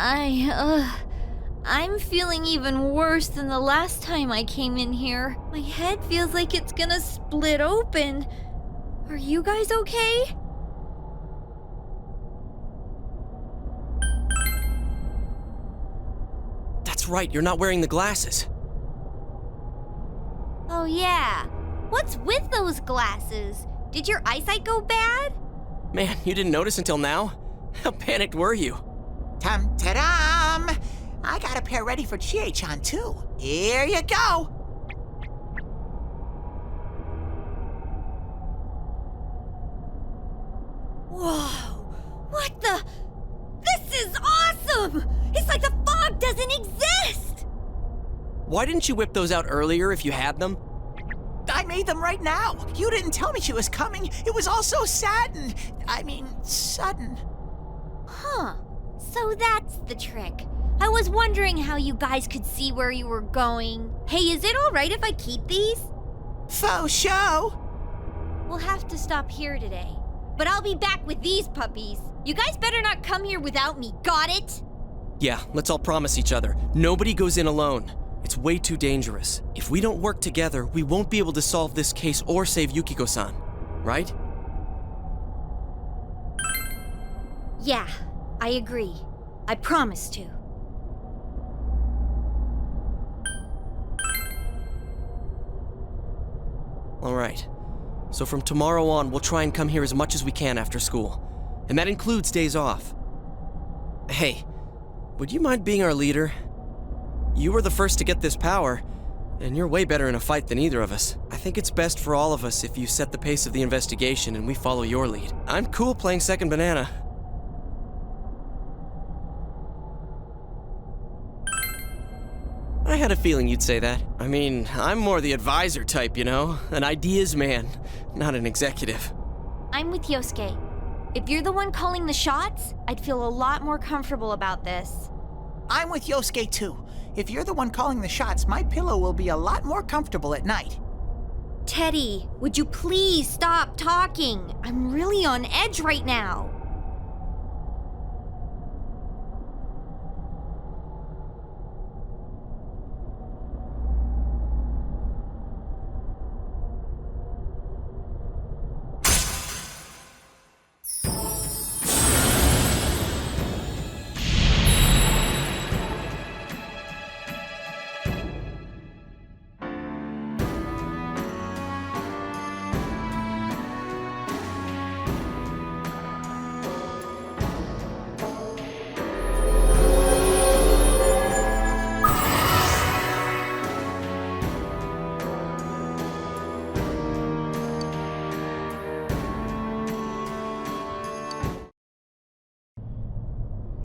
I'm feeling even worse than the last time I came in here. My head feels like it's gonna split open. Are you guys okay? That's right, you're not wearing the glasses. Oh yeah. What's with those glasses? Did your eyesight go bad? Man, you didn't notice until now? How panicked were you? Tum-ta-dum! I got a pair ready for Chie-chan, too. Here you go! Whoa! What the? This is awesome! It's like the fog doesn't exist! Why didn't you whip those out earlier if you had them? I made them right now. You didn't tell me she was coming. It was all so sudden. Huh. So that's the trick. I was wondering how you guys could see where you were going. Hey, is it alright if I keep these? Faux show! We'll have to stop here today. But I'll be back with these puppies. You guys better not come here without me, got it? Yeah, let's all promise each other. Nobody goes in alone. It's way too dangerous. If we don't work together, we won't be able to solve this case or save Yukiko-san. Right? Yeah, I agree. I promise to. All right. So from tomorrow on, we'll try and come here as much as we can after school. And that includes days off. Hey, would you mind being our leader? You were the first to get this power, and you're way better in a fight than either of us. I think it's best for all of us if you set the pace of the investigation and we follow your lead. I'm cool playing second banana. I had a feeling you'd say that. I mean, I'm more the advisor type, you know? An ideas man, not an executive. I'm with Yosuke. If you're the one calling the shots, I'd feel a lot more comfortable about this. I'm with Yosuke, too. If you're the one calling the shots, my pillow will be a lot more comfortable at night. Teddy, would you please stop talking? I'm really on edge right now.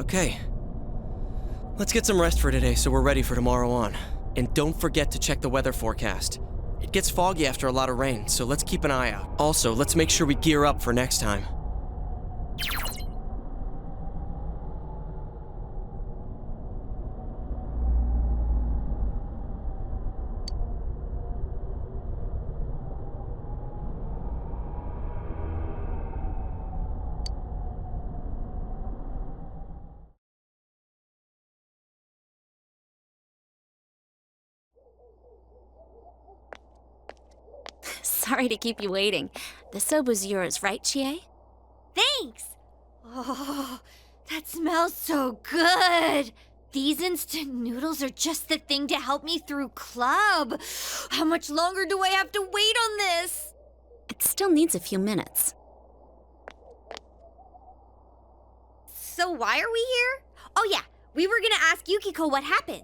Okay. Let's get some rest for today so we're ready for tomorrow on. And don't forget to check the weather forecast. It gets foggy after a lot of rain, so let's keep an eye out. Also, let's make sure we gear up for next time. Sorry to keep you waiting. The soba's yours, right, Chie? Thanks! Oh, that smells so good! These instant noodles are just the thing to help me through club. How much longer do I have to wait on this? It still needs a few minutes. So why are we here? Oh yeah, we were gonna ask Yukiko what happened.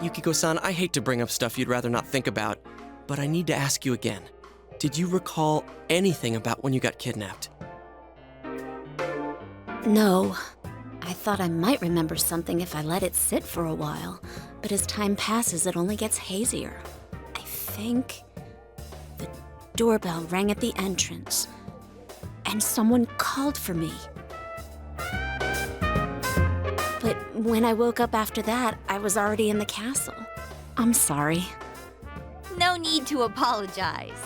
Yukiko-san, I hate to bring up stuff you'd rather not think about, but I need to ask you again. Did you recall anything about when you got kidnapped? No. I thought I might remember something if I let it sit for a while, but as time passes, it only gets hazier. I think the doorbell rang at the entrance, and someone called for me. But when I woke up after that, I was already in the castle. I'm sorry. No need to apologize.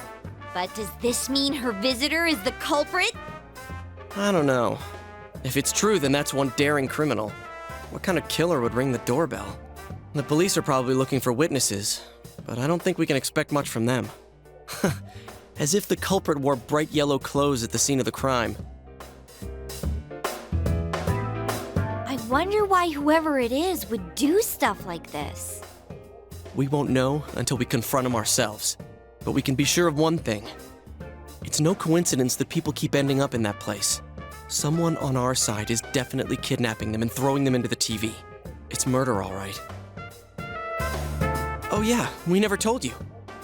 But does this mean her visitor is the culprit? I don't know. If it's true, then that's one daring criminal. What kind of killer would ring the doorbell? The police are probably looking for witnesses, but I don't think we can expect much from them. As if the culprit wore bright yellow clothes at the scene of the crime. I wonder why whoever it is would do stuff like this. We won't know until we confront him ourselves. But we can be sure of one thing. It's no coincidence that people keep ending up in that place. Someone on our side is definitely kidnapping them and throwing them into the TV. It's murder, all right. Oh yeah, we never told you.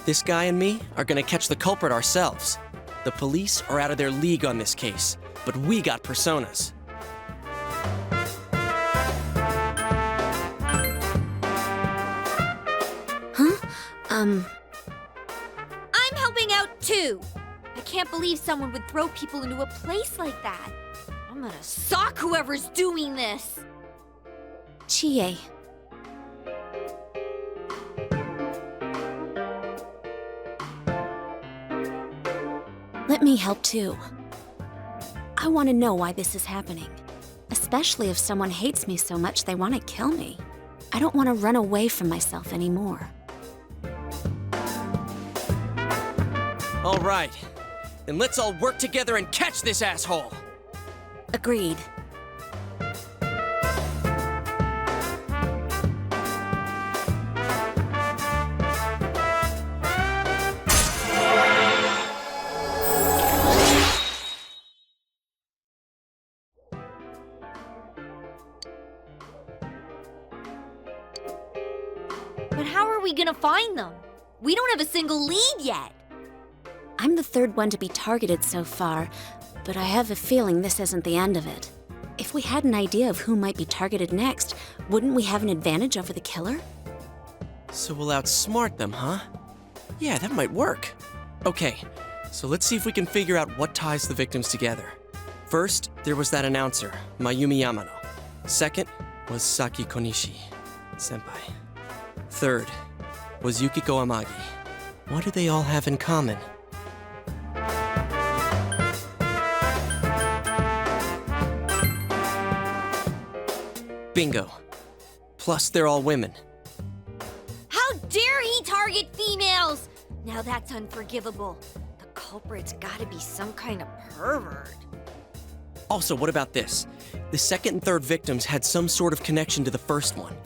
This guy and me are gonna catch the culprit ourselves. The police are out of their league on this case, but we got personas. I'm helping out too. I can't believe someone would throw people into a place like that. I'm gonna sock whoever's doing this. Chie. Let me help too. I want to know why this is happening. Especially if someone hates me so much they want to kill me. I don't want to run away from myself anymore. All right, then let's all work together and catch this asshole. Agreed. But how are we gonna find them? We don't have a single lead yet. I'm the third one to be targeted so far, but I have a feeling this isn't the end of it. If we had an idea of who might be targeted next, wouldn't we have an advantage over the killer? So we'll outsmart them, huh? Yeah, that might work. Okay, so let's see if we can figure out what ties the victims together. First, there was that announcer, Mayumi Yamano. Second was Saki Konishi, senpai. Third was Yukiko Amagi. What do they all have in common? Bingo. Plus, they're all women. How dare he target females? Now that's unforgivable. The culprit's gotta be some kind of pervert. Also, what about this? The second and third victims had some sort of connection to the first one.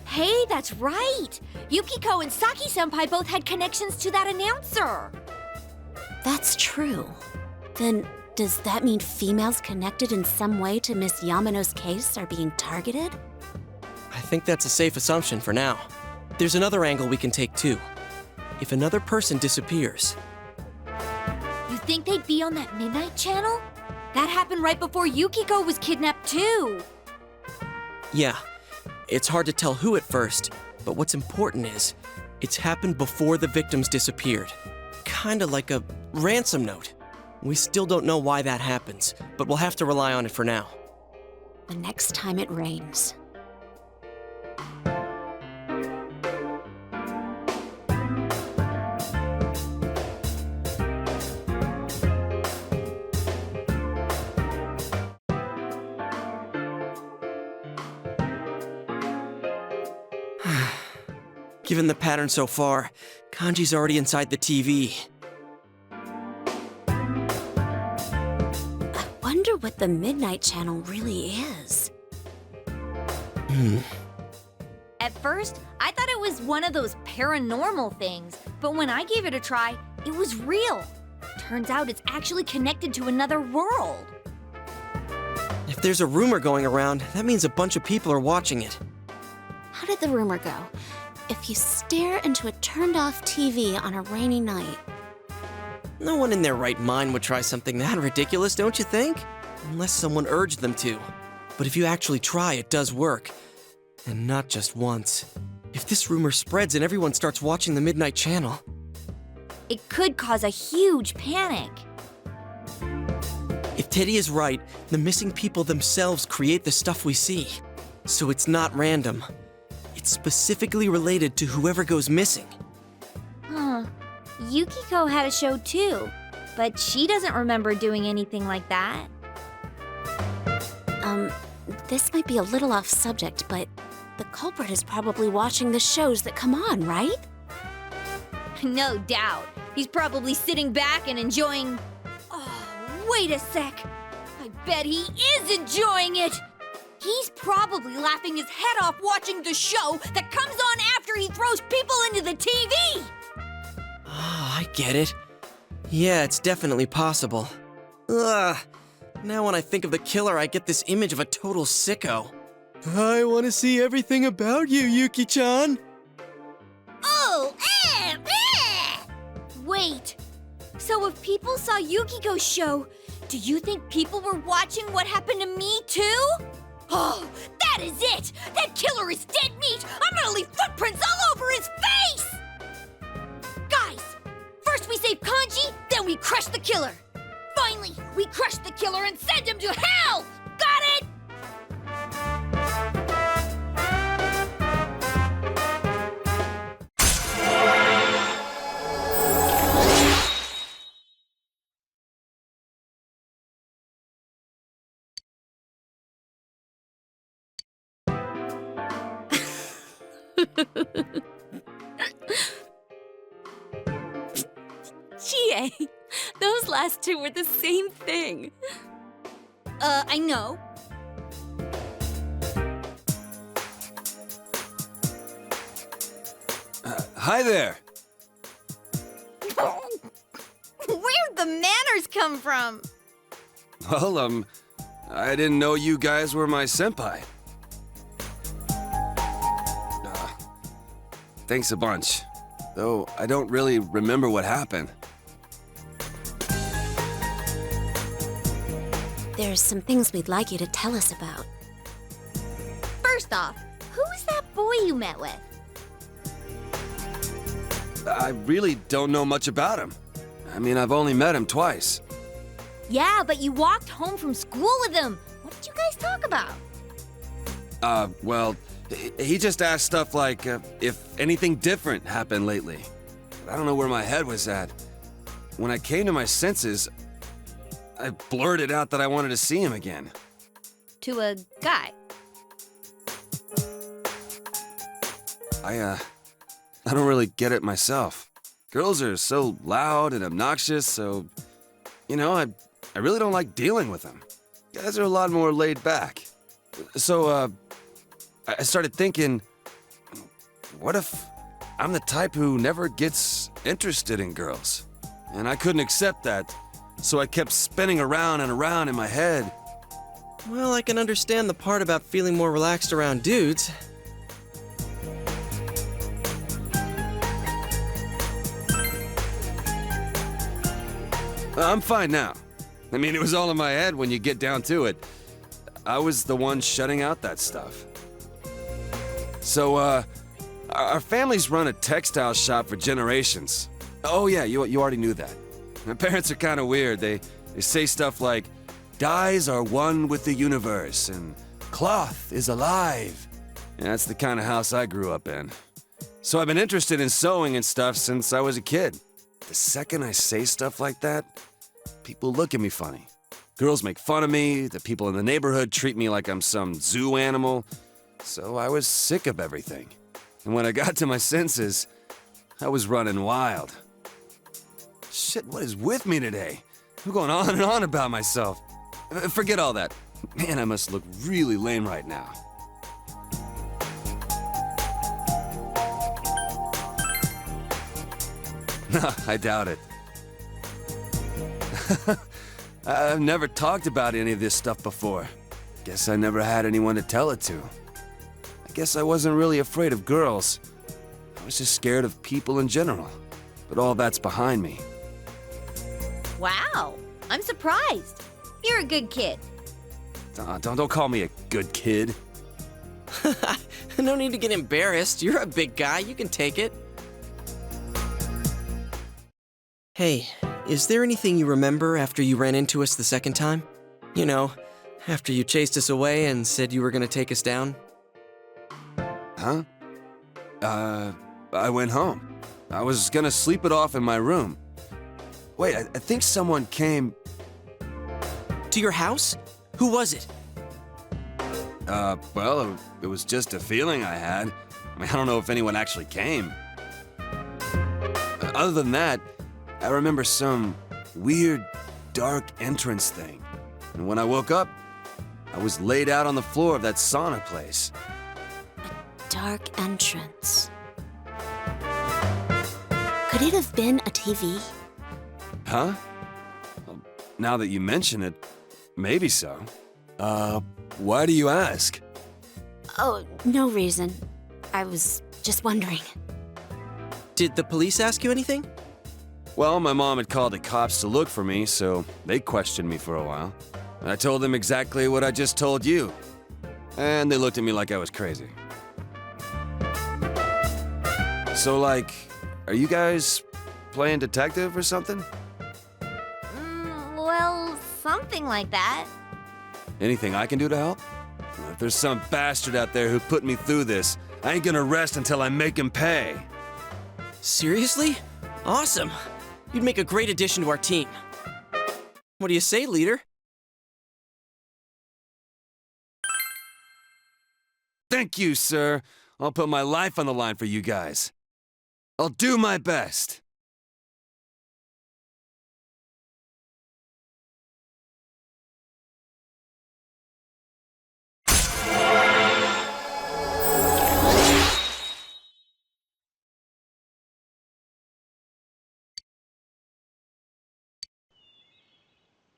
Hey, that's right! Yukiko and Saki-senpai both had connections to that announcer. That's true. Then, does that mean females connected in some way to Miss Yamano's case are being targeted? I think that's a safe assumption for now. There's another angle we can take too. If another person disappears. You think they'd be on that midnight channel? That happened right before Yukiko was kidnapped too. Yeah, it's hard to tell who at first, but what's important is, it's happened before the victims disappeared. Kinda like a ransom note. We still don't know why that happens, but we'll have to rely on it for now. The next time it rains. Given the pattern so far, Kanji's already inside the TV. I wonder what the Midnight Channel really is. At first, I thought it was one of those paranormal things, but when I gave it a try, it was real. Turns out it's actually connected to another world. If there's a rumor going around, that means a bunch of people are watching it. How did the rumor go? If you stare into a turned-off TV on a rainy night. No one in their right mind would try something that ridiculous, don't you think? Unless someone urged them to. But if you actually try, it does work. And not just once. If this rumor spreads and everyone starts watching the Midnight Channel... It could cause a huge panic. If Teddy is right, the missing people themselves create the stuff we see. So it's not random. It's specifically related to whoever goes missing. Huh. Yukiko had a show too, but she doesn't remember doing anything like that. This might be a little off subject, but the culprit is probably watching the shows that come on, right? No doubt. He's probably sitting back and enjoying... Oh, wait a sec. I bet he is enjoying it. He's probably laughing his head off watching the show that comes on after he throws people into the TV. Oh, I get it. Yeah, it's definitely possible. Ugh. Now when I think of the killer, I get this image of a total sicko. I want to see everything about you, Yuki-chan. Oh, Wait. So if people saw Yukiko's show, do you think people were watching what happened to me too? Oh, that is it! That killer is dead meat! I'm gonna leave footprints all over his face! Guys, first we save Kanji, then we crush the killer. Finally, we crush the killer and send him to hell! Got it? Chie, those last two were the same thing. I know. Hi there. Where'd the manners come from? Well, I didn't know you guys were my senpai. Thanks a bunch. Though I don't really remember what happened. There's some things we'd like you to tell us about. First off, who is that boy you met with? I really don't know much about him. I mean, I've only met him twice. Yeah, but you walked home from school with him. What did you guys talk about? Well, he just asked stuff like if anything different happened lately. I don't know where my head was at. When I came to my senses, I blurted out that I wanted to see him again. To a guy. I don't really get it myself. Girls are so loud and obnoxious, so, I really don't like dealing with them. Guys are a lot more laid back. So, I started thinking, what if I'm the type who never gets interested in girls? And I couldn't accept that, so I kept spinning around and around in my head. Well, I can understand the part about feeling more relaxed around dudes. I'm fine now. I mean, it was all in my head when you get down to it. I was the one shutting out that stuff. So, our family's run a textile shop for generations. Oh yeah, you already knew that. My parents are kind of weird. They say stuff like, dyes are one with the universe, and cloth is alive. And that's the kind of house I grew up in. So I've been interested in sewing and stuff since I was a kid. The second I say stuff like that, people look at me funny. Girls make fun of me, the people in the neighborhood treat me like I'm some zoo animal. So I was sick of everything. And when I got to my senses, I was running wild. Shit, what is with me today? I'm going on and on about myself. Forget all that. Man, I must look really lame right now. No, I doubt it. I've never talked about any of this stuff before. Guess I never had anyone to tell it to. I guess I wasn't really afraid of girls. I was just scared of people in general. But all that's behind me. Wow, I'm surprised. You're a good kid. Don't call me a good kid. No need to get embarrassed. You're a big guy. You can take it. Hey, is there anything you remember after you ran into us the second time? You know, after you chased us away and said you were gonna take us down? Huh? I went home. I was gonna sleep it off in my room. Wait, I think someone came... To your house? Who was it? Well, it was just a feeling I had. I mean, I don't know if anyone actually came. Other than that, I remember some weird, dark entrance thing. And when I woke up, I was laid out on the floor of that sauna place. Dark entrance. Could it have been a TV? Huh? Well, now that you mention it, maybe so. Why do you ask? Oh, no reason. I was just wondering. Did the police ask you anything? Well, my mom had called the cops to look for me, so they questioned me for a while. And I told them exactly what I just told you. And they looked at me like I was crazy. So, like, are you guys playing detective or something? Well, something like that. Anything I can do to help? If there's some bastard out there who put me through this, I ain't gonna rest until I make him pay. Seriously? Awesome. You'd make a great addition to our team. What do you say, leader? Thank you, sir. I'll put my life on the line for you guys. I'll do my best.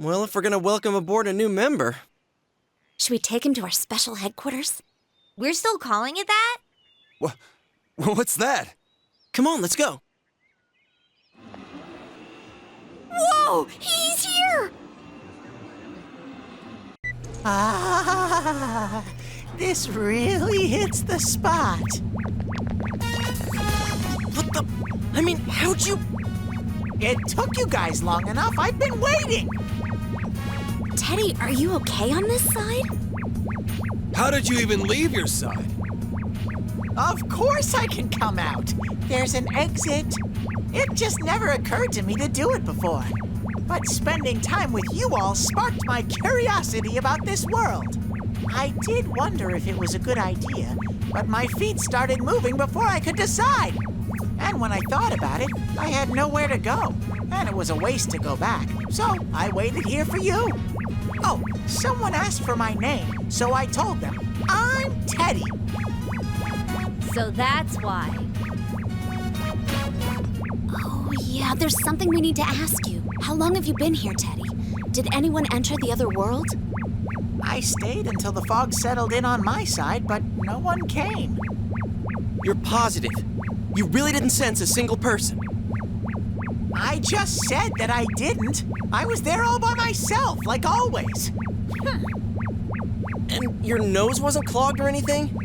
Well, if we're gonna welcome aboard a new member. Should we take him to our special headquarters? We're still calling it that? What's that? Come on, let's go. Whoa! He's here! Ah, this really hits the spot. What the? I mean, how'd you? It took you guys long enough. I've been waiting. Teddy, are you okay on this side? How did you even leave your side? Of course I can come out. There's an exit. It just never occurred to me to do it before. But spending time with you all sparked my curiosity about this world. I did wonder if it was a good idea, but my feet started moving before I could decide. And when I thought about it, I had nowhere to go, and it was a waste to go back. So I waited here for you. Oh, someone asked for my name, so I told them, I'm Teddy. So that's why. Oh, yeah, there's something we need to ask you. How long have you been here, Teddy? Did anyone enter the other world? I stayed until the fog settled in on my side, but no one came. You're positive. You really didn't sense a single person. I just said that I didn't. I was there all by myself, like always. And your nose wasn't clogged or anything?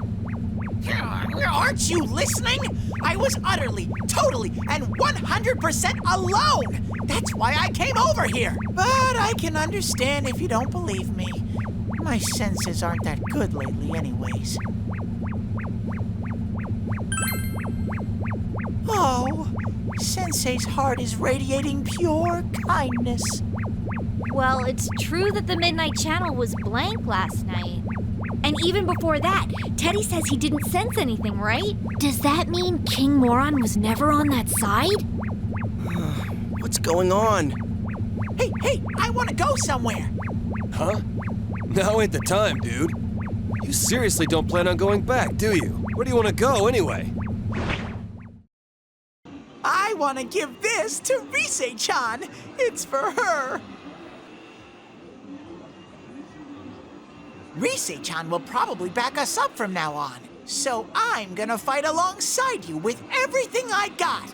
Aren't you listening? I was utterly, totally, and 100% alone. That's why I came over here. But I can understand if you don't believe me. My senses aren't that good lately anyways. Oh, Sensei's heart is radiating pure kindness. Well, it's true that the Midnight Channel was blank last night. And even before that, Teddy says he didn't sense anything, right? Does that mean King Moron was never on that side? What's going on? Hey, I want to go somewhere. Huh? Now ain't the time, dude. You seriously don't plan on going back, do you? Where do you want to go, anyway? I want to give this to Rise-chan. It's for her. Rise-chan will probably back us up from now on. So I'm gonna fight alongside you with everything I got.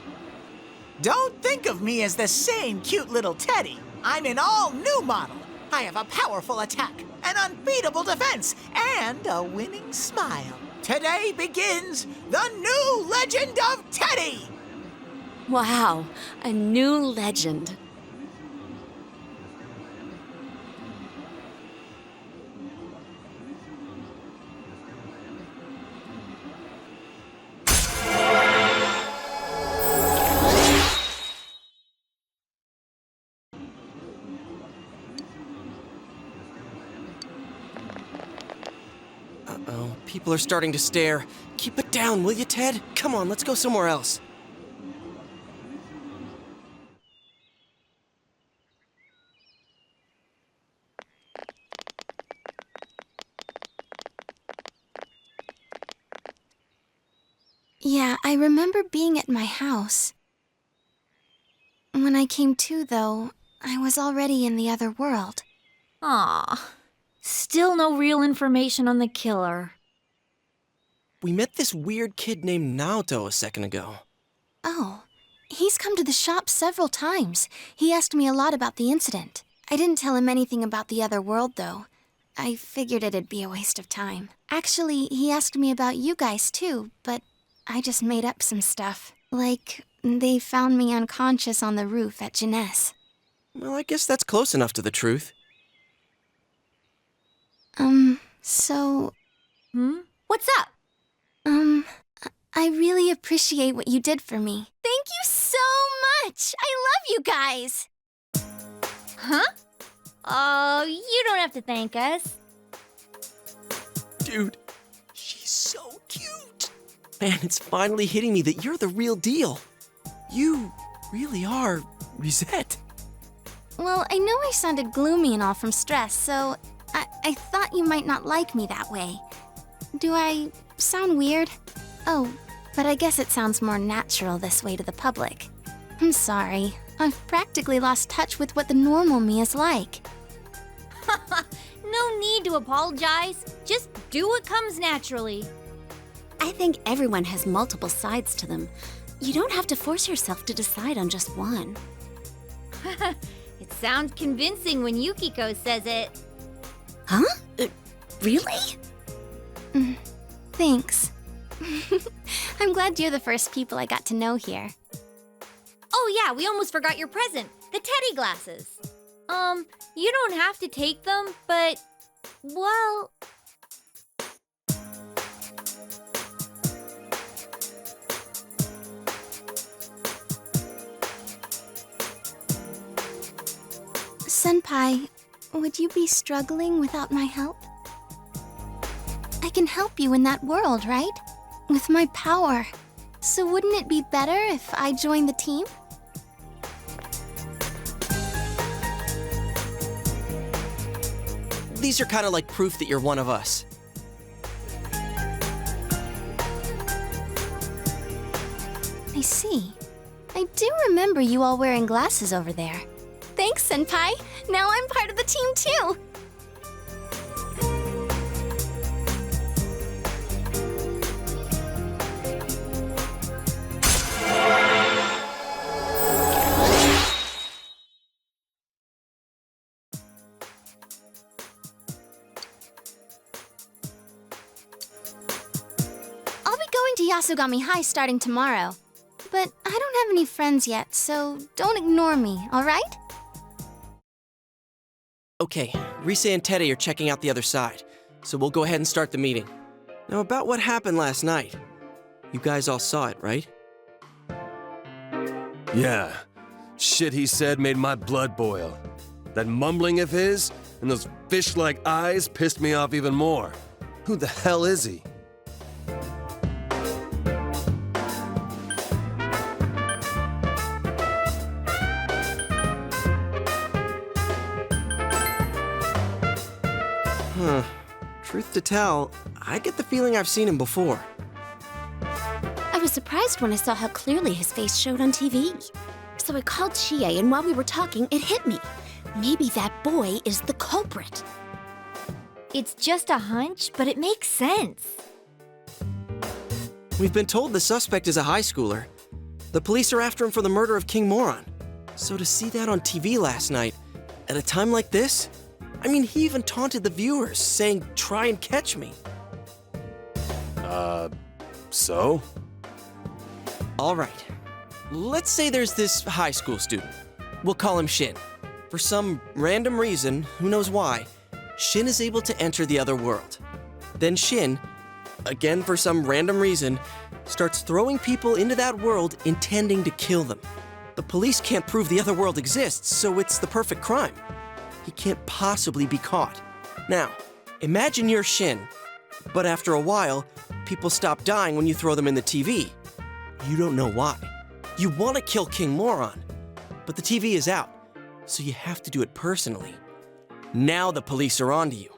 Don't think of me as the same cute little Teddy. I'm an all-new model. I have a powerful attack, an unbeatable defense, and a winning smile. Today begins the new legend of Teddy! Wow, a new legend. Uh-oh, people are starting to stare. Keep it down, will you, Ted? Come on, let's go somewhere else. Yeah, I remember being at my house. When I came to, though, I was already in the other world. Aw. Still no real information on the killer. We met this weird kid named Naoto a second ago. Oh, he's come to the shop several times. He asked me a lot about the incident. I didn't tell him anything about the other world, though. I figured it'd be a waste of time. Actually, he asked me about you guys, too, but I just made up some stuff. Like, they found me unconscious on the roof at Jeunesse. Well, I guess that's close enough to the truth. So... What's up? I really appreciate what you did for me. Thank you so much! I love you guys! Huh? Oh, you don't have to thank us. Dude, she's so cute. Man, it's finally hitting me that you're the real deal. You really are Risette. Well, I know I sounded gloomy and all from stress, so I thought you might not like me that way. Do I sound weird? Oh, but I guess it sounds more natural this way to the public. I'm sorry. I've practically lost touch with what the normal me is like. No need to apologize. Just do what comes naturally. I think everyone has multiple sides to them. You don't have to force yourself to decide on just one. It sounds convincing when Yukiko says it. Huh? Really? Thanks. I'm glad you're the first people I got to know here. Oh yeah, we almost forgot your present. The teddy glasses. You don't have to take them, but, well... Senpai, would you be struggling without my help? I can help you in that world, right? With my power. So wouldn't it be better if I joined the team? These are kind of like proof that you're one of us. I see. I do remember you all wearing glasses over there. Thanks, Senpai. Now I'm part of the team, too. I'll be going to Yasugami High starting tomorrow. But I don't have any friends yet, so don't ignore me, all right? Okay, Rise and Teddy are checking out the other side, so we'll go ahead and start the meeting. Now, about what happened last night. You guys all saw it, right? Yeah. Shit he said made my blood boil. That mumbling of his and those fish-like eyes pissed me off even more. Who the hell is he? Truth to tell, I get the feeling I've seen him before. I was surprised when I saw how clearly his face showed on TV. So I called Chie, and while we were talking, it hit me. Maybe that boy is the culprit. It's just a hunch, but it makes sense. We've been told the suspect is a high schooler. The police are after him for the murder of King Moron. So to see that on TV last night, at a time like this, I mean, he even taunted the viewers, saying, "Try and catch me." So? All right. Let's say there's this high school student. We'll call him Shin. For some random reason, who knows why, Shin is able to enter the other world. Then Shin, again for some random reason, starts throwing people into that world intending to kill them. The police can't prove the other world exists, so it's the perfect crime. He can't possibly be caught. Now, imagine you're Shin, But after a while, people stop dying when you throw them in the TV. You don't know why. You want to kill King Moron, but the TV is out, so you have to do it personally. Now the police are onto you.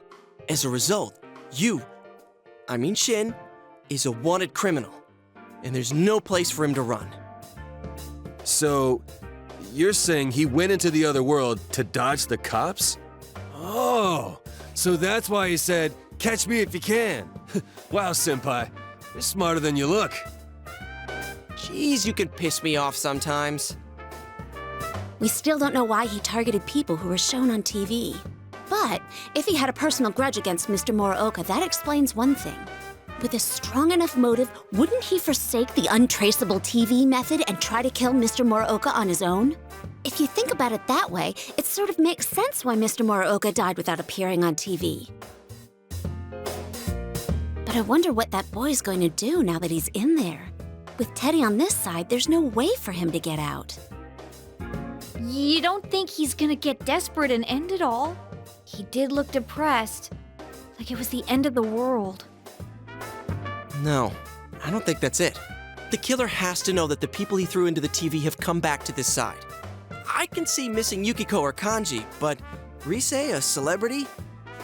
As a result, Shin, is a wanted criminal, and there's no place for him to run. So, you're saying he went into the other world to dodge the cops? Oh, so that's why he said, "Catch me if you can." Wow, Senpai, you're smarter than you look. Jeez, you can piss me off sometimes. We still don't know why he targeted people who were shown on TV. But if he had a personal grudge against Mr. Muraoka, that explains one thing. With a strong enough motive, wouldn't he forsake the untraceable TV method and try to kill Mr. Muraoka on his own? If you think about it that way, it sort of makes sense why Mr. Muraoka died without appearing on TV. But I wonder what that boy's going to do now that he's in there. With Teddy on this side, there's no way for him to get out. You don't think he's gonna get desperate and end it all? He did look depressed, like it was the end of the world. No, I don't think that's it. The killer has to know that the people he threw into the TV have come back to this side. I can see missing Yukiko or Kanji, but Rise, a celebrity?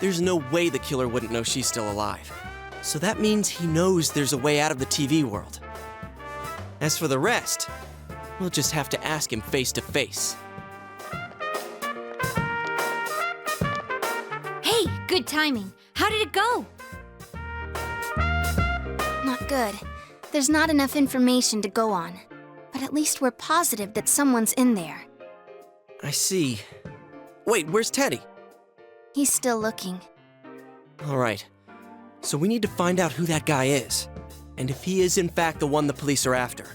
There's no way the killer wouldn't know she's still alive. So that means he knows there's a way out of the TV world. As for the rest, we'll just have to ask him face to face. Hey, good timing. How did it go? Not good. There's not enough information to go on. But at least we're positive that someone's in there. I see. Wait, where's Teddy? He's still looking. All right. So we need to find out who that guy is, and if he is in fact the one the police are after.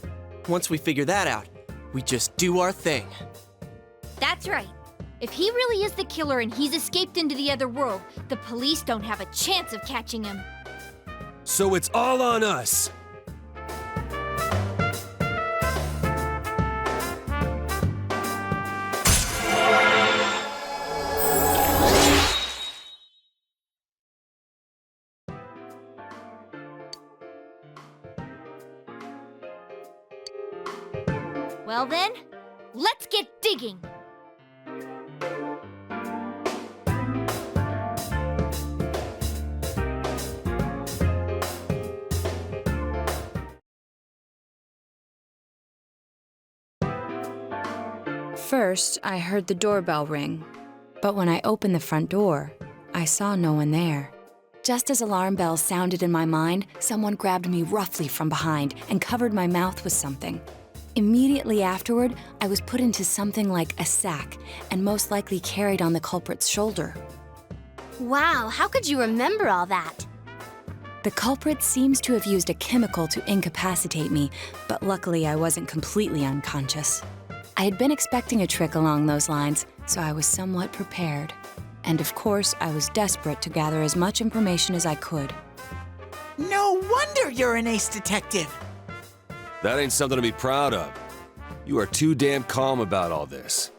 Once we figure that out, we just do our thing. That's right. If he really is the killer and he's escaped into the other world, the police don't have a chance of catching him. So it's all on us. Well then, let's get digging! First, I heard the doorbell ring, but when I opened the front door, I saw no one there. Just as alarm bells sounded in my mind, someone grabbed me roughly from behind and covered my mouth with something. Immediately afterward, I was put into something like a sack and most likely carried on the culprit's shoulder. Wow, how could you remember all that? The culprit seems to have used a chemical to incapacitate me, but luckily I wasn't completely unconscious. I had been expecting a trick along those lines, so I was somewhat prepared. And of course, I was desperate to gather as much information as I could. No wonder you're an ace detective. That ain't something to be proud of. You are too damn calm about all this.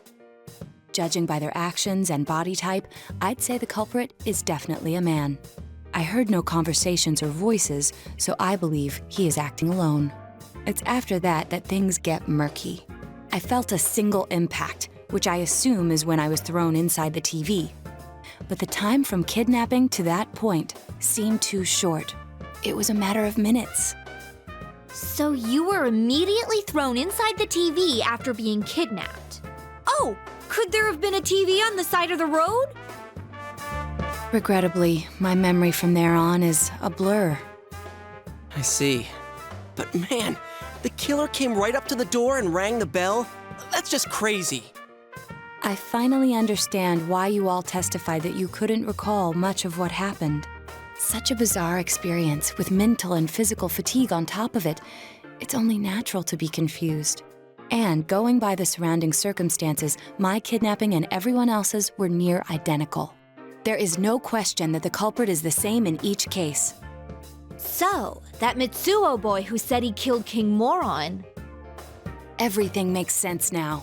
Judging by their actions and body type, I'd say the culprit is definitely a man. I heard no conversations or voices, so I believe he is acting alone. It's after that that things get murky. I felt a single impact, which I assume is when I was thrown inside the TV. But the time from kidnapping to that point seemed too short. It was a matter of minutes. So you were immediately thrown inside the TV after being kidnapped. Oh, could there have been a TV on the side of the road? Regrettably, my memory from there on is a blur. I see. But man, the killer came right up to the door and rang the bell? That's just crazy. I finally understand why you all testified that you couldn't recall much of what happened. Such a bizarre experience with mental and physical fatigue on top of it. It's only natural to be confused. And going by the surrounding circumstances, my kidnapping and everyone else's were near identical. There is no question that the culprit is the same in each case. So, that Mitsuo boy who said he killed King Moron. Everything makes sense now.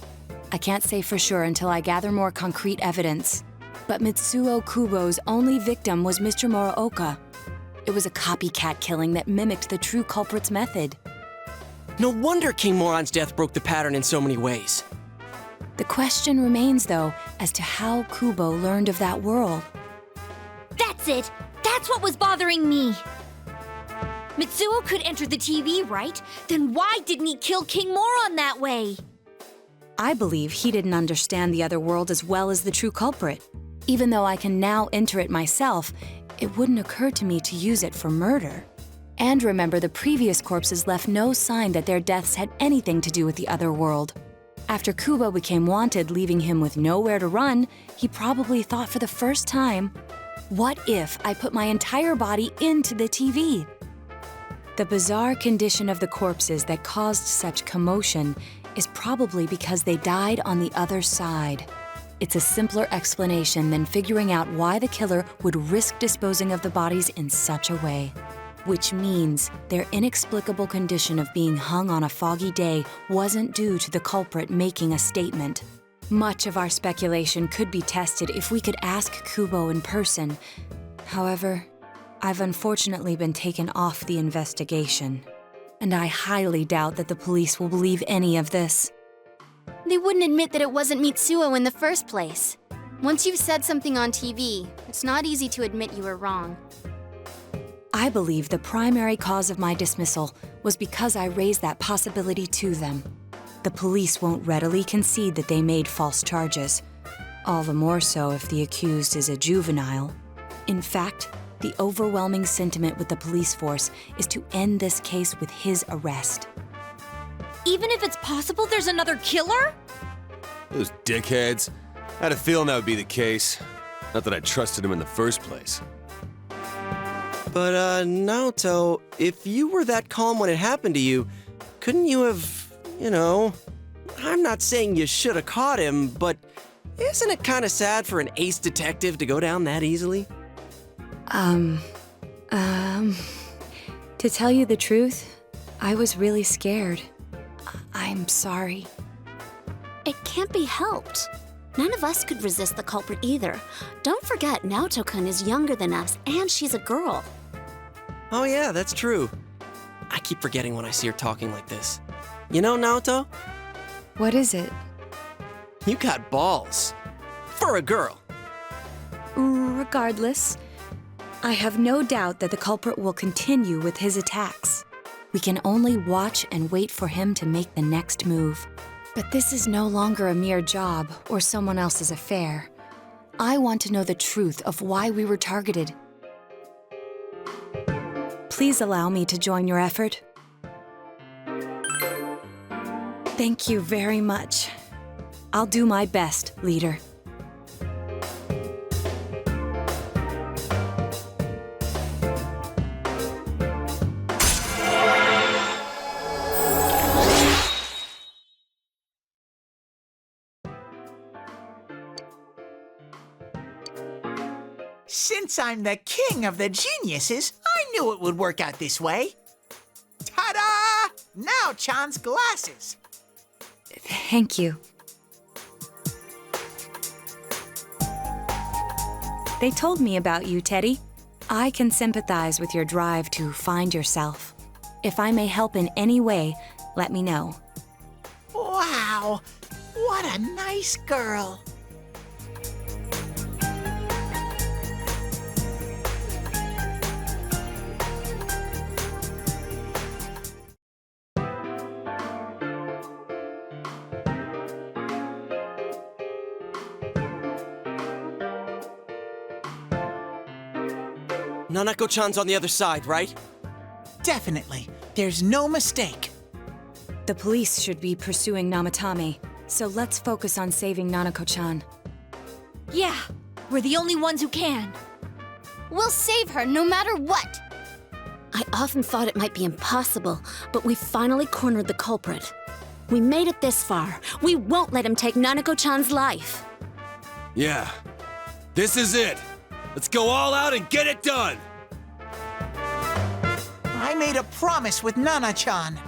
I can't say for sure until I gather more concrete evidence. But Mitsuo Kubo's only victim was Mr. Muraoka. It was a copycat killing that mimicked the true culprit's method. No wonder King Moron's death broke the pattern in so many ways. The question remains, though, as to how Kubo learned of that world. That's it! That's what was bothering me! Mitsuo could enter the TV, right? Then why didn't he kill King Moron that way? I believe he didn't understand the other world as well as the true culprit. Even though I can now enter it myself, it wouldn't occur to me to use it for murder. And remember, the previous corpses left no sign that their deaths had anything to do with the other world. After Kubo became wanted, leaving him with nowhere to run, he probably thought for the first time, what if I put my entire body into the TV? The bizarre condition of the corpses that caused such commotion is probably because they died on the other side. It's a simpler explanation than figuring out why the killer would risk disposing of the bodies in such a way. Which means their inexplicable condition of being hung on a foggy day wasn't due to the culprit making a statement. Much of our speculation could be tested if we could ask Kubo in person. However, I've unfortunately been taken off the investigation, and I highly doubt that the police will believe any of this. They wouldn't admit that it wasn't Mitsuo in the first place. Once you've said something on TV, it's not easy to admit you were wrong. I believe the primary cause of my dismissal was because I raised that possibility to them. The police won't readily concede that they made false charges, all the more so if the accused is a juvenile. In fact, the overwhelming sentiment with the police force is to end this case with his arrest. Even if it's possible there's another killer? Those dickheads. I had a feeling that would be the case. Not that I trusted him in the first place. But, Naoto, if you were that calm when it happened to you, couldn't you have, I'm not saying you should have caught him, but isn't it kind of sad for an ace detective to go down that easily? To tell you the truth, I was really scared. I'm sorry. It can't be helped. None of us could resist the culprit either. Don't forget, Naoto-kun is younger than us, and she's a girl. Oh yeah, that's true. I keep forgetting when I see her talking like this. You know, Naoto, What is it? you got balls. For a girl. Regardless, I have no doubt that the culprit will continue with his attacks. We can only watch and wait for him to make the next move. But this is no longer a mere job or someone else's affair. I want to know the truth of why we were targeted. Please allow me to join your effort. Thank you very much. I'll do my best, leader. Since I'm the king of the geniuses, I knew it would work out this way. Ta-da! Now Chan's glasses. Thank you. They told me about you, Teddy. I can sympathize with your drive to find yourself. If I may help in any way, let me know. Wow, what a nice girl. Nanako-chan's on the other side, right? Definitely. There's no mistake. The police should be pursuing Namatame, so let's focus on saving Nanako-chan. Yeah, we're the only ones who can. We'll save her no matter what. I often thought it might be impossible, but we finally cornered the culprit. We made it this far. We won't let him take Nanako-chan's life. Yeah. This is it. Let's go all out and get it done! I made a promise with Nana-chan.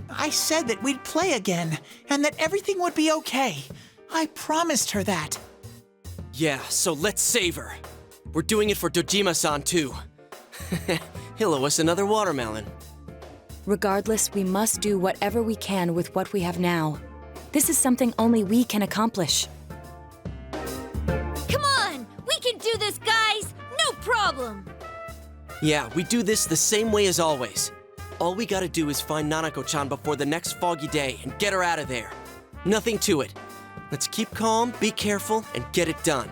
I said that we'd play again, and that everything would be okay. I promised her that. Yeah, so let's save her. We're doing it for Dojima-san, too. he'll owe us another watermelon. Regardless, we must do whatever we can with what we have now. This is something only we can accomplish. Come on! We can do this, guys! No problem! Yeah, we do this the same way as always. All we gotta do is find Nanako-chan before the next foggy day and get her out of there. Nothing to it. Let's keep calm, be careful, and get it done.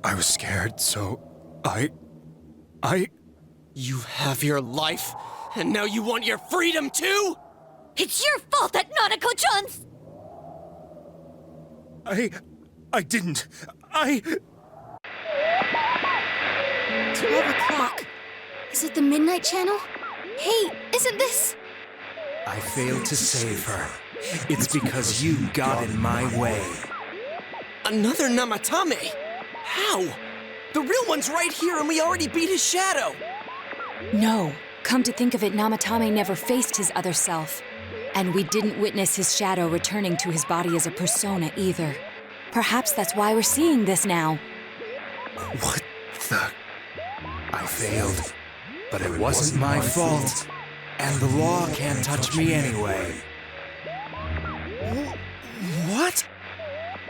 I was scared, so I... You have your life, and now you want your freedom too? It's your fault that Nanako-chan's... I didn't. 12 o'clock. Is it the Midnight Channel? Hey, isn't this... I failed to save her. It's because you got in my way. Another Namatame? How? The real one's right here and we already beat his shadow! No. Come to think of it, Namatame never faced his other self. And we didn't witness his shadow returning to his body as a persona either. Perhaps that's why we're seeing this now. What the... I failed, but it wasn't my fault. And the law can't touch me anyway. What?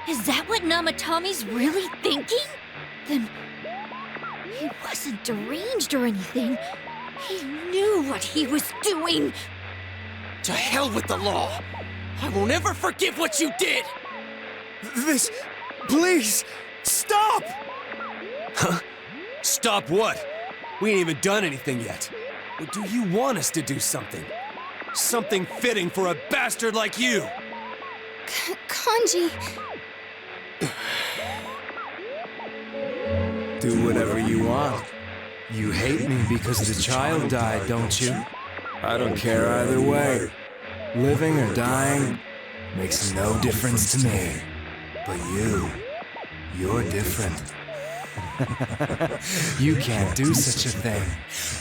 Is that what Namatame's really thinking? Then... he wasn't deranged or anything. He knew what he was doing. To hell with the law! I won't ever forgive what you did! This... please, stop! Huh? Stop what? We ain't even done anything yet. Or do you want us to do something? Something fitting for a bastard like you! Kanji... Do whatever you want. You hate me because the child died, don't you? I don't care either way. Living or dying makes no difference to me. But you're different. You can't do such a thing.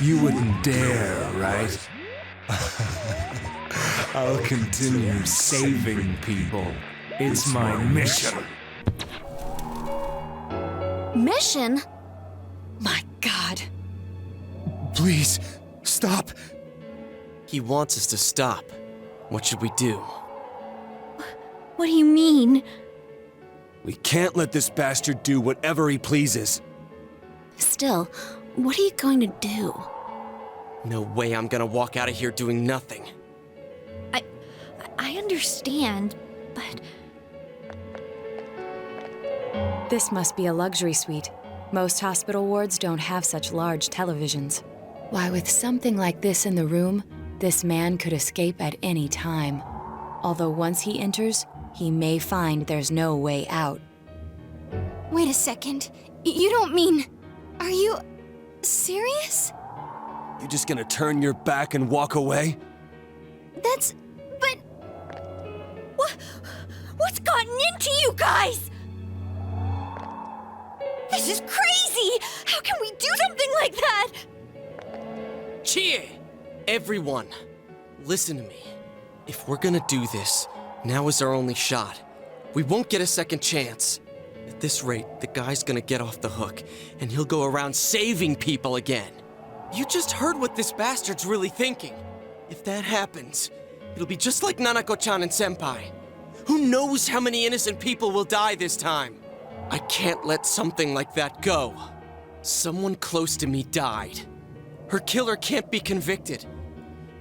You wouldn't dare, right? I'll continue saving people. It's my mission. Mission? My God. Please, stop. He wants us to stop. What should we do? What do you mean? We can't let this bastard do whatever he pleases. Still, what are you going to do? No way I'm gonna walk out of here doing nothing. I understand, but... This must be a luxury suite. Most hospital wards don't have such large televisions. Why, with something like this in the room, this man could escape at any time. Although once he enters, he may find there's no way out. Wait a second. You don't mean... Are you... serious? You just gonna turn your back and walk away? That's... but... What's gotten into you guys? This is crazy! How can we do something like that? Chie! Everyone, listen to me. If we're gonna do this, now is our only shot. We won't get a second chance. At this rate, the guy's gonna get off the hook, and he'll go around saving people again. You just heard what this bastard's really thinking. If that happens, it'll be just like Nanako-chan and Senpai. Who knows how many innocent people will die this time? I can't let something like that go. Someone close to me died. Her killer can't be convicted.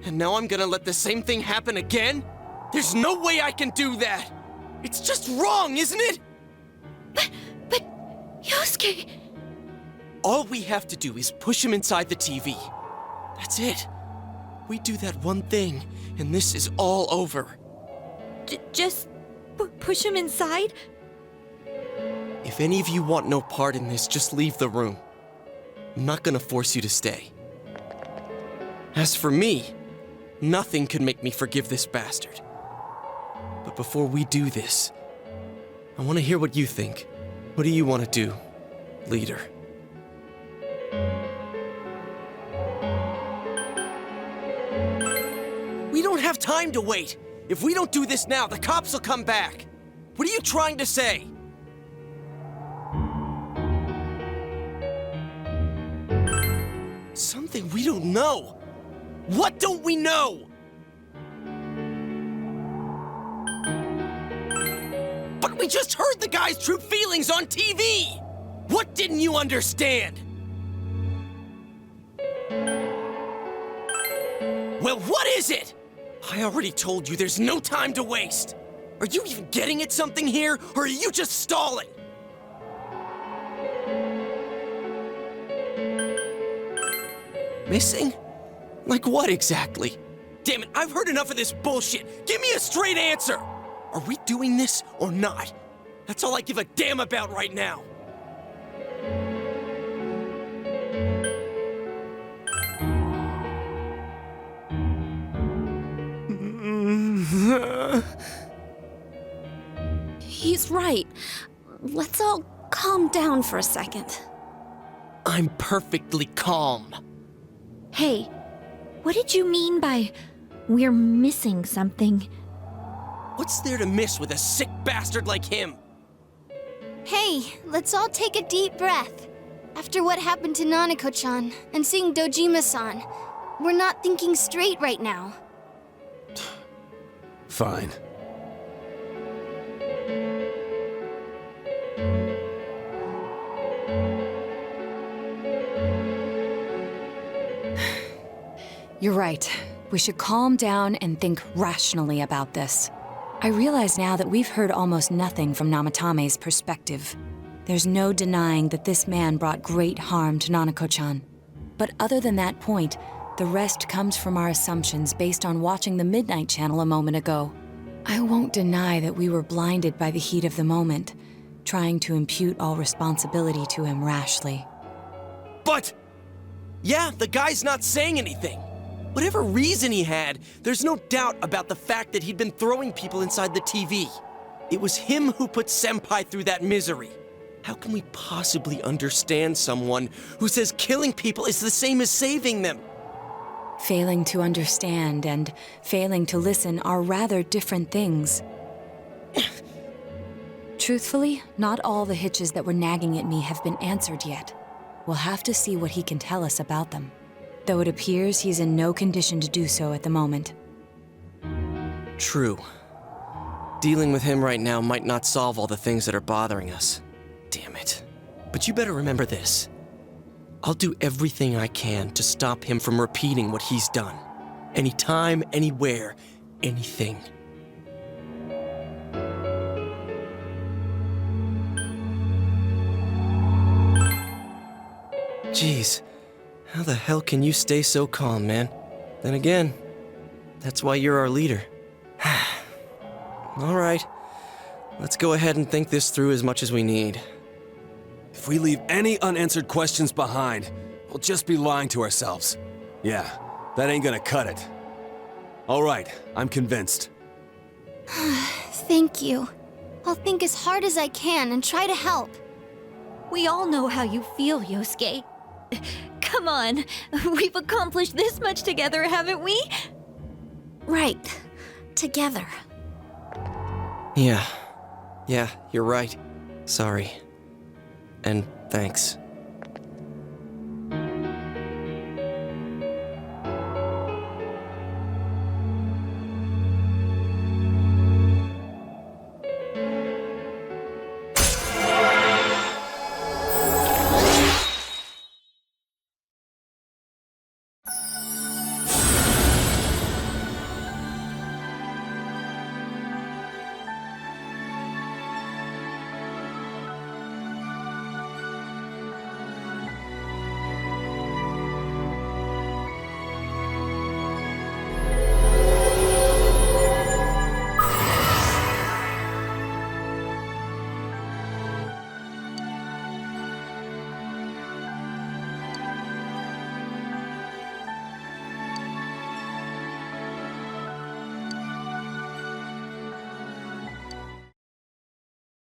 And now I'm gonna let the same thing happen again? There's no way I can do that! It's just wrong, isn't it? But... Yosuke... All we have to do is push him inside the TV. That's it. We do that one thing, and this is all over. Just Push him inside? If any of you want no part in this, just leave the room. I'm not gonna force you to stay. As for me, nothing could make me forgive this bastard. But before we do this, I want to hear what you think. What do you want to do, leader? We don't have time to wait. If we don't do this now, the cops will come back. What are you trying to say? Something we don't know. What don't we know? But we just heard the guy's true feelings on TV! What didn't you understand? Well, what is it? I already told you there's no time to waste. Are you even getting at something here, or are you just stalling? Missing? Like what exactly? Damn it, I've heard enough of this bullshit. Give me a straight answer. Are we doing this or not? That's all I give a damn about right now. He's right. Let's all calm down for a second. I'm perfectly calm. Hey, what did you mean by we're missing something? What's there to miss with a sick bastard like him? Hey, let's all take a deep breath. After what happened to Nanako-chan and seeing Dojima-san, we're not thinking straight right now. Fine. You're right. We should calm down and think rationally about this. I realize now that we've heard almost nothing from Namatame's perspective. There's no denying that this man brought great harm to Nanako-chan. But other than that point, the rest comes from our assumptions based on watching the Midnight Channel a moment ago. I won't deny that we were blinded by the heat of the moment, trying to impute all responsibility to him rashly. But, yeah, the guy's not saying anything. Whatever reason he had, there's no doubt about the fact that he'd been throwing people inside the TV. It was him who put Senpai through that misery. How can we possibly understand someone who says killing people is the same as saving them? Failing to understand and failing to listen are rather different things. Truthfully, not all the hitches that were nagging at me have been answered yet. We'll have to see what he can tell us about them. Though it appears he's in no condition to do so at the moment. True. Dealing with him right now might not solve all the things that are bothering us. Damn it. But you better remember this. I'll do everything I can to stop him from repeating what he's done. Anytime, anywhere, anything. Jeez. How the hell can you stay so calm, man? Then again, that's why you're our leader. All right, let's go ahead and think this through as much as we need. If we leave any unanswered questions behind, we'll just be lying to ourselves. Yeah, that ain't gonna cut it. All right, I'm convinced. Thank you. I'll think as hard as I can and try to help. We all know how you feel, Yosuke. Come on, we've accomplished this much together, haven't we? Right. Together. Yeah, you're right. Sorry. And thanks.